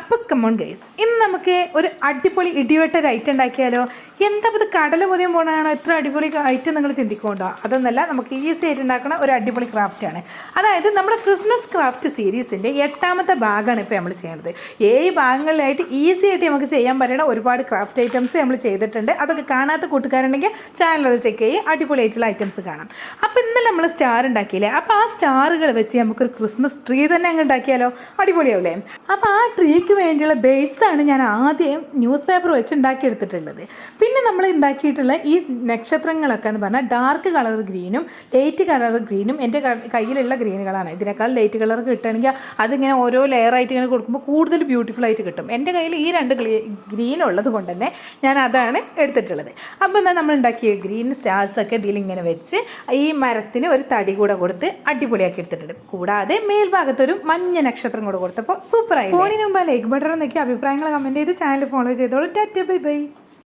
അപ്പോൾ come on guys, ഇന്ന് നമുക്ക് ഒരു അടിപൊളി ഇടിവെട്ട ഒരു ഐറ്റം ഉണ്ടാക്കിയാലോ. എന്താ ഇത്, കടല പൊതിയാൻ പോകണമാണോ? എത്ര അടിപൊളി ഐറ്റം നിങ്ങൾ ചിന്തിക്കുന്നുണ്ടോ? അതൊന്നല്ല, നമുക്ക് ഈസി ആയിട്ട് ഉണ്ടാക്കുന്ന ഒരു അടിപൊളി ക്രാഫ്റ്റാണ്. അതായത് നമ്മുടെ ക്രിസ്മസ് ക്രാഫ്റ്റ് സീരീസിൻ്റെ 8ാമത്തെ ഭാഗമാണ് ഇപ്പോൾ നമ്മൾ ചെയ്യുന്നത്. 7 ഭാഗങ്ങളിലായിട്ട് ഈസി ആയിട്ട് നമുക്ക് ചെയ്യാൻ പറ്റുന്ന ഒരുപാട് ക്രാഫ്റ്റ് ഐറ്റംസ് നമ്മൾ ചെയ്തിട്ടുണ്ട്. അതൊക്കെ കാണാത്ത കൂട്ടുകാരുണ്ടെങ്കിൽ ചാനൽ ചെക്ക് ചെയ്യും, അടിപൊളിയായിട്ടുള്ള ഐറ്റംസ് കാണാം. അപ്പോൾ ഇന്നലെ നമ്മൾ സ്റ്റാർ ഉണ്ടാക്കിയില്ലേ, അപ്പോൾ ആ സ്റ്റാറുകൾ വെച്ച് നമുക്കൊരു ക്രിസ്മസ് ട്രീ തന്നെ അങ്ങ് ഉണ്ടാക്കിയാലോ, അടിപൊളിയാവില്ലേ? അപ്പോൾ ആ ട്രീക്ക് വേണ്ടിയുള്ള ബേസാണ് ഞാൻ ആദ്യം ന്യൂസ് പേപ്പർ വെച്ച് ഉണ്ടാക്കിയെടുത്തിട്ടുള്ളത്. പിന്നെ നമ്മൾ ഉണ്ടാക്കിയിട്ടുള്ള ഈ നക്ഷത്രങ്ങളൊക്കെ എന്ന് പറഞ്ഞാൽ ഡാർക്ക് കളർ ഗ്രീനും ലൈറ്റ് കളർ ഗ്രീനും എൻ്റെ കയ്യിലുള്ള ഗ്രീനുകളാണ്. ഇതിനേക്കാൾ ലൈറ്റ് കളർ കിട്ടുകയാണെങ്കിൽ അതിങ്ങനെ ഓരോ ലെയറായിട്ട് ഇങ്ങനെ കൊടുക്കുമ്പോൾ കൂടുതൽ ബ്യൂട്ടിഫുൾ ആയിട്ട് കിട്ടും. എൻ്റെ കയ്യിൽ ഈ 2 ഗ്രീൻ ഉള്ളത് കൊണ്ട് തന്നെ ഞാൻ അതാണ് എടുത്തിട്ടുള്ളത്. അപ്പോൾ എന്നാൽ നമ്മൾ ഉണ്ടാക്കിയ ഗ്രീൻ സ്റ്റാർസൊക്കെ ഇതിലിങ്ങനെ വെച്ച് ഈ മരത്തിന് ഒരു തടി കൂടെ കൊടുത്ത് അടിപൊളിയാക്കി എടുത്തിട്ടുണ്ട്. കൂടാതെ മേൽഭാഗത്തൊരു മഞ്ഞ നക്ഷത്രം കൂടെ കൊടുത്തപ്പോൾ സൂപ്പറായി. ഫോണിന് മുമ്പ് ലൈക്ക് ബട്ടൺ നോക്കി അഭിപ്രായങ്ങൾ കമൻറ്റ് ചെയ്ത് ചാനൽ ഫോളോ ചെയ്തോളൂ. Tata bye bye.